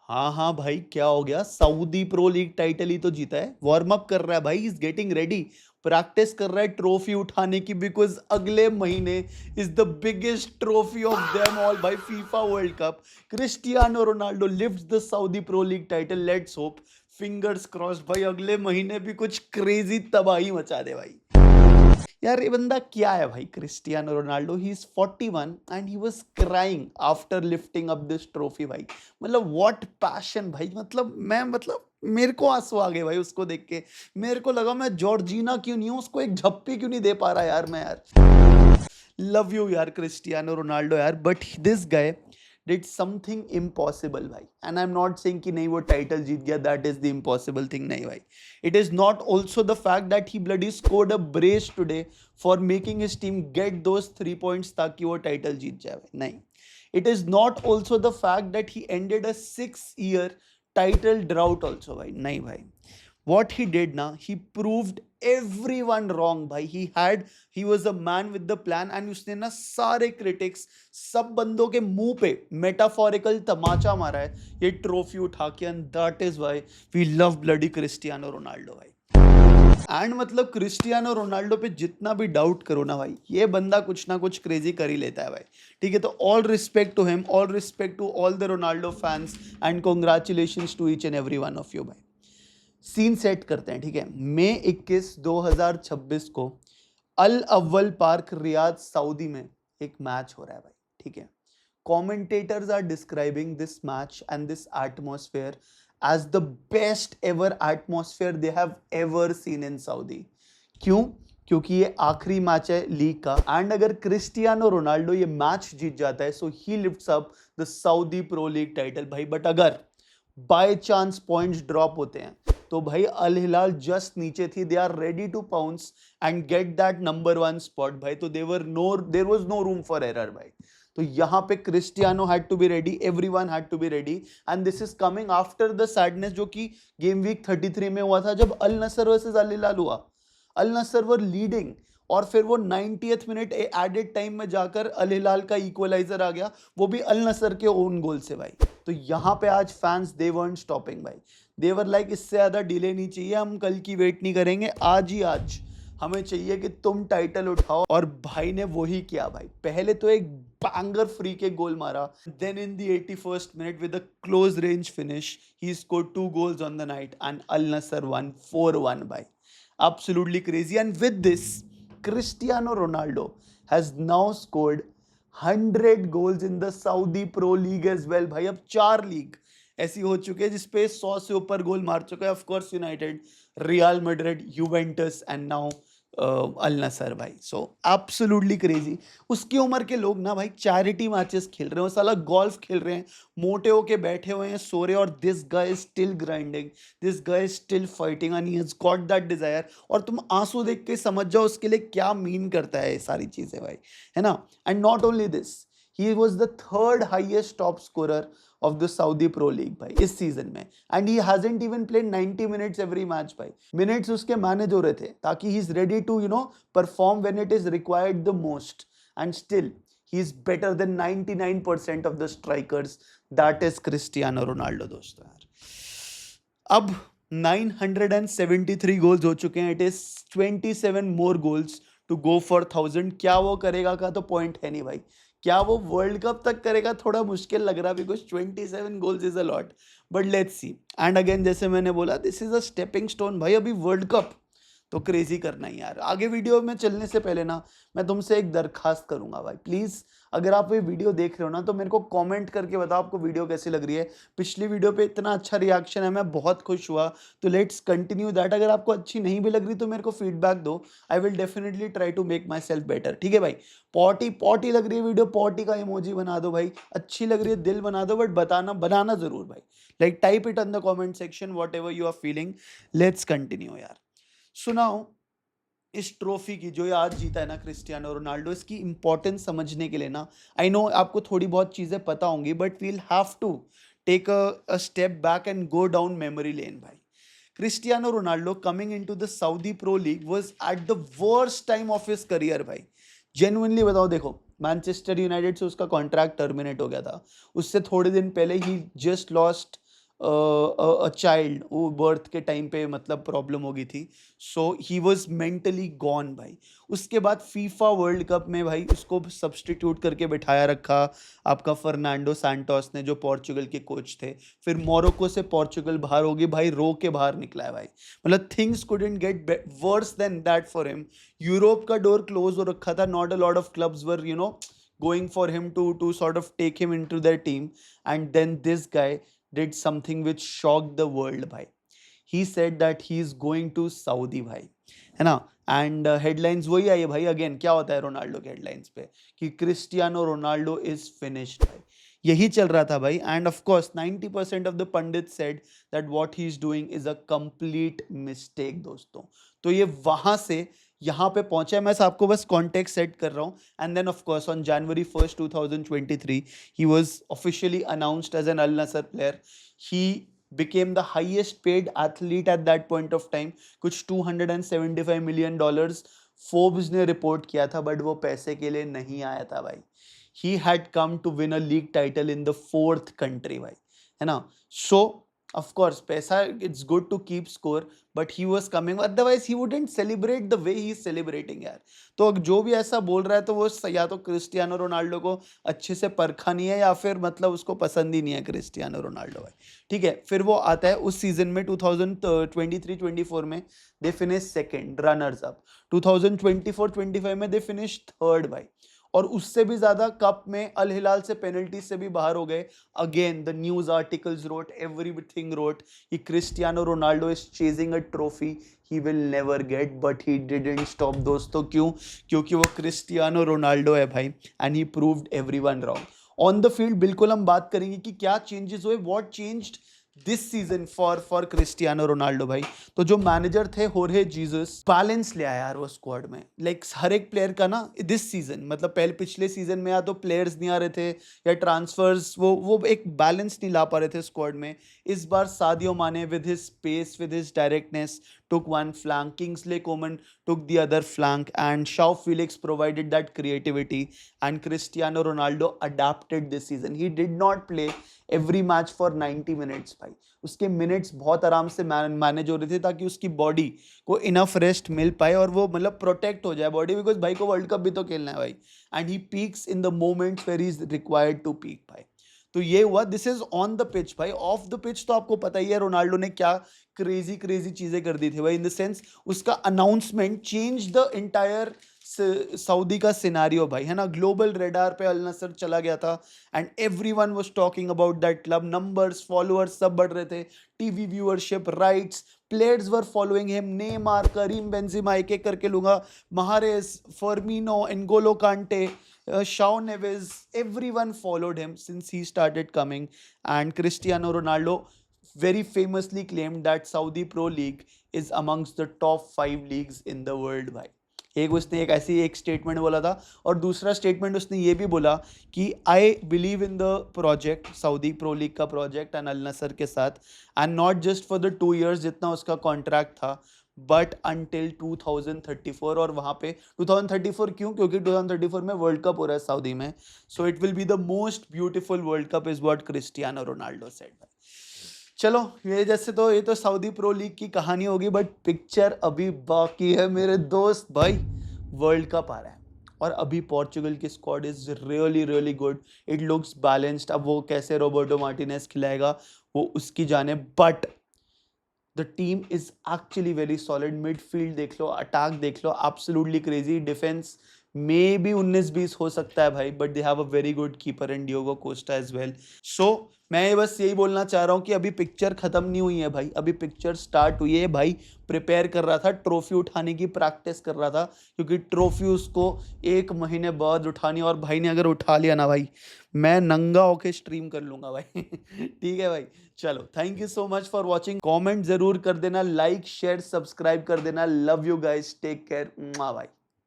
हाँ हाँ भाई, क्या हो गया? सऊदी प्रो लीग टाइटल ही तो जीता है। वार्म अप कर रहा है भाई, इज गेटिंग रेडी। प्रैक्टिस कर रहा है ट्रॉफी उठाने की, बिकॉज अगले महीने is the biggest trophy of them all भाई, FIFA World Cup. Cristiano Ronaldo lifts the Saudi Pro League title. Let's hope, fingers crossed भाई, अगले महीने भी कुछ क्रेजी तबाही मचा दे भाई। यार ये बंदा क्या है भाई? Cristiano Ronaldo, he is 41 and he was crying after lifting up this trophy भाई। मतलब व्हाट पैशन भाई, मतलब मेरे को आंसू आ गए भाई उसको देख के। मेरे को लगा मैं जॉर्जिना क्यों नहीं हूं, उसको एक झप्पी क्यों नहीं दे पा रहा यार मैं यार। लव यू यार क्रिस्टियानो रोनाल्डो यार, but this guy did something impossible भाई। And I am not saying कि नहीं वो टाइटल जीत गया, that is the impossible thing, नहीं भाई। It is not also the fact that he bloody scored a brace today for making his team get those 3 points ताकि वो title जीत जाए भाई, नहीं। It is not also the fact that he ended a 6 year title drought also भाई, नहीं भाई। what he did now, he proved everyone wrong भाई। he was a man with the plan, and उसने ना सारे critics, सब बंदों के मुंह पे मेटाफोरिकल तमाचा मारा है ये ट्रॉफी उठा के। And that is why we love bloody Cristiano Ronaldo भाई। एंड मतलब क्रिस्टियानो रोनाल्डो पे जितना भी डाउट करो ना भाई, ये बंदा कुछ ना कुछ क्रेजी कर ही लेता है भाई। ठीक है, तो all respect to him, all respect to all the Ronaldo fans, and congratulations to each and every one of you भाई। सीन सेट करते हैं, ठीक है। मई 21 2026 को अल अव्वल पार्क रियाद सऊदी में एक मैच हो रहा है भाई, ठीक है। commentators are describing this match and this atmosphere as the best ever atmosphere they have ever seen in Saudi। क्यों? क्योंकि ये आखिरी मैच है लीग का, एंड अगर क्रिस्टियानो रोनाल्डो ये मैच जीत जाता है, so he lifts up the Saudi Pro League title भाई। बट अगर बाय चांस पॉइंट्स ड्रॉप होते हैं तो भाई अल हिलाल जस्ट नीचे थी, they are ready to pounce and get that number 1 spot भाई। तो there was no room for error भाई। तो यहां पे Cristiano had to be ready, everyone had to be ready, and this is coming after the sadness जो कि game week 33 में हुआ था, जब अल नसर वर्सेस अल हिलाल हुआ। अल नसर वर लीडिंग, और फिर वो 90th मिनट एडेड टाइम में जाकर अल हिलाल का इक्वलाइजर आ गया, वो भी अल नसर के ओन गोल से भाई। तो यहां पे आज फैंस दे वरंट स्टॉपिंग भाई। दे वर लाइक इससे ज्यादा डिले नहीं चाहिए, हम कल की वेट नहीं करेंगे, आज ही आज हमें चाहिए कि तुम टाइटल उठाओ। और भाई ने वही किया भाई। पहले तो एक बैंगर फ्री के गोल मारा, then in the 81st minute with a close range finish he scored 2 goals on the night, and Al Nassr won 4-1 भाई। Absolutely crazy. And with this, Cristiano Ronaldo has now scored 100 goals in the Saudi Pro League as well भाई। अब 4 league ऐसी हो चुके हैं जिसपे 100 से ऊपर गोल मार चुका है। Of course United, Real Madrid, Juventus, and now Al Nassr भाई। So absolutely crazy. उसकी उम्र के लोग ना भाई चैरिटी मैचेस खेल रहे हैं, साला गोल्फ खेल रहे हैं, मोटे होके बैठे हुए हैं, सो रहे हैं, और this guy is still grinding, this guy is still fighting, and he has got that desire. और तुम आंसू देख के समझ जाओ उसके लिए क्या मीन करता है ये सारी चीजें भाई, है ना। And not only this, he was the third highest top scorer of the Saudi Pro League भाई इस सीजन में। And he hasn't even played 90 minutes every match भाई। मिनट्स उसके मैनेज हो रहे थे ताकि he is ready to perform when it is required the most, and still he is better than 99% of the strikers, that is Cristiano Ronaldo दोस्तों यार। अब 973 goals हो चुके हैं, it is 27 more goals to go for 1000। क्या वो करेगा का तो पॉइंट है नहीं भाई। क्या वो वर्ल्ड कप तक करेगा, थोड़ा मुश्किल लग रहा है, because 27 goals is a lot, but let's see. And again जैसे मैंने बोला, this is a stepping stone भाई। अभी वर्ल्ड कप तो क्रेजी करना ही यार। आगे वीडियो में चलने से पहले ना मैं तुमसे एक दरखास्त करूंगा भाई, प्लीज अगर आप ये वीडियो देख रहे हो ना तो मेरे को कमेंट करके बताओ आपको वीडियो कैसी लग रही है। पिछली वीडियो पे इतना अच्छा रिएक्शन है, मैं बहुत खुश हुआ, तो लेट्स कंटिन्यू दैट। अगर आपको अच्छी नहीं भी लग रही तो मेरे को फीडबैक दो, I will definitely try to make myself better, ठीक है भाई। पॉटी पॉटी लग रही है वीडियो, पॉटी का इमोजी बना दो भाई। अच्छी लग रही है दिल बना दो, बट बनाना जरूर भाई। Like type it on the comment section whatever you are feeling. Let's continue यार। सुनाओ इस ट्रॉफी की जो ये आज जीता है ना क्रिस्टियानो रोनाल्डो, इसकी इंपॉर्टेंस समझने के लिए ना, आई नो आपको थोड़ी बहुत चीजें पता होंगी, but we'll have to take a step back and go down memory lane भाई। Cristiano Ronaldo coming into the Saudi Pro League was at the worst time of his career भाई। Genuinely बताओ, देखो मैनचेस्टर यूनाइटेड से उसका contract terminate हो गया था, उससे थोड़े दिन पहले ही जस्ट लॉस्ट चाइल्ड, वो बर्थ के टाइम पे मतलब प्रॉब्लम हो गई थी, सो ही वाज मेंटली गॉन भाई। उसके बाद फीफा वर्ल्ड कप में भाई उसको सब्स्टिट्यूट करके बिठाया रखा आपका फर्नांडो सैंटोस ने, जो पोर्चुगल के कोच थे। फिर मोरक्को से पोर्चुगल बाहर होगी भाई, रो के बाहर निकला है भाई। मतलब things couldn't get worse than that for him. Europe का डोर क्लोज हो रखा था, not a lot of clubs were going for him to sort of take him into their team, and then this guy did something which shocked the world bhai. He said that he is going to Saudi bhai, है ना। And headlines वही आई है भाई, again क्या होता है Ronaldo के headlines पे कि क्रिस्टियानो रोनाल्डो इज फिनिश्ड भाई, यही चल रहा था भाई। End of course 90% of the Pandit said that what he is doing is a complete mistake दोस्तों। तो ये वहां से यहाँ पे पहुंचा है, मैं आपको बस कॉन्टेक्स्ट सेट कर रहा हूँ। And then of course on January 1st 2023 he was officially announced as an Al Nassr player. He became the highest paid athlete at that point of time, कुछ $275 million फोर्ब्स ने report किया था, but वो पैसे के लिए नहीं आया था भाई। he had come to win a league title in the 4th country भाई, है ना। so of course पैसा, it's good to keep score, but he was coming, otherwise he wouldn't celebrate the way he is celebrating यार। तो जो भी ऐसा बोल रहा है तो वो या तो क्रिस्टियानो रोनाल्डो को अच्छे से परखा नहीं है, या फिर मतलब उसको पसंद ही नहीं है क्रिस्टियानो रोनाल्डो भाई। ठीक है, फिर वो आता है उस सीजन में 2023-24 में they finish second, runners up. 2024-25 में दे फिनिश थर्ड भाई, और उससे भी ज्यादा कप में अल हिलाल से पेनल्टी से भी बाहर हो गए। Again the news articles wrote, everything wrote कि Cristiano Ronaldo is chasing a trophy he will never get, but he didn't stop दोस्तों। क्यों? क्योंकि वो क्रिस्टियानो रोनाल्डो है भाई, and he proved everyone wrong. On the field बिल्कुल हम बात करेंगे कि क्या चेंजेस हुए, what changed this season for Cristiano Ronaldo भाई। तो जो मैनेजर थे होर्हे जीसस, बैलेंस ले आया यार वो स्क्वाड में। लाइक हर एक प्लेयर का ना दिस सीजन, मतलब पहले पिछले सीजन में या तो प्लेयर्स नहीं आ रहे थे या ट्रांसफर्स, वो एक बैलेंस नहीं ला पा रहे थे स्क्वाड में। इस बार सादियो माने with his space, with his directness took one flank, Kingsley Coman took the other flank, and João Felix provided that creativity, and Cristiano Ronaldo adapted this season. He did not play every match for 90 minutes भाई, उसके minutes बहुत आराम से manage हो रहे थे ताकि उसकी बॉडी को इनफ रेस्ट मिल पाए और वो मतलब प्रोटेक्ट हो जाए बॉडी, बिकॉज भाई को वर्ल्ड कप भी तो खेलना है भाई। And he peaks in the moments where is required to peak भाई। तो ये हुआ, this is on the pitch भाई। ऑफ द पिच तो आपको पता ही है रोनाल्डो ने क्या क्रेजी क्रेजी चीजें कर दी थी भाई, इन द सेंस उसका announcement change the entire Saudi का सिनारियो भाई, है ना। ग्लोबल रेडार पे अल नसर चला गया था, and everyone was talking about that club. Numbers, followers सब बढ़ रहे थे, TV viewership, rights, players were following him, Neymar, Karim Benzema, एक एक करके लूंगा, Mahrez, Firmino, N'Golo Kante, Shawn Neves, everyone followed him since he started coming. And Cristiano Ronaldo very famously claimed that Saudi Pro League is amongst the top 5 leagues in the world भाई। एक उसने एक ऐसी एक statement बोला था, और दूसरा स्टेटमेंट उसने ये भी बोला कि I believe in the project, Saudi Pro league का प्रोजेक्ट एंड अल नसर के साथ, and not just for the 2 years जितना उसका कॉन्ट्रैक्ट था, बट अंटिल 2034। और वहां पे 2034 क्यों? क्योंकि 2034 में वर्ल्ड कप हो रहा है सऊदी में। So it will be the most beautiful world cup is what Cristiano Ronaldo said. चलो ये जैसे तो ये तो सऊदी प्रो लीग की कहानी होगी, बट पिक्चर अभी बाकी है मेरे दोस्त भाई। वर्ल्ड कप आ रहा है और अभी पोर्चुगल की squad is really really good, it looks balanced. अब वो कैसे रोबर्टो मार्टिनेज खिलाएगा वो उसकी जाने, but the team is actually very solid. Midfield देख लो, अटैक देख लो, absolutely crazy. Defence may be 19-20 हो सकता है भाई, but they have a very good keeper in Diogo Costa as well. So मैं बस यही बोलना चाह रहा हूँ कि अभी पिक्चर खत्म नहीं हुई है भाई, अभी पिक्चर स्टार्ट हुई है भाई। प्रिपेयर कर रहा था, ट्रॉफी उठाने की प्रैक्टिस कर रहा था, क्योंकि ट्रॉफी उसको 1 महीने बाद उठानी, और भाई ने अगर उठा लिया ना भाई, मैं नंगा होके स्ट्रीम कर लूंगा भाई। ठीक है भाई, चलो thank you so much for watching. Comment जरूर कर देना, लाइक शेयर सब्सक्राइब कर देना। Love you guys, take care भाई।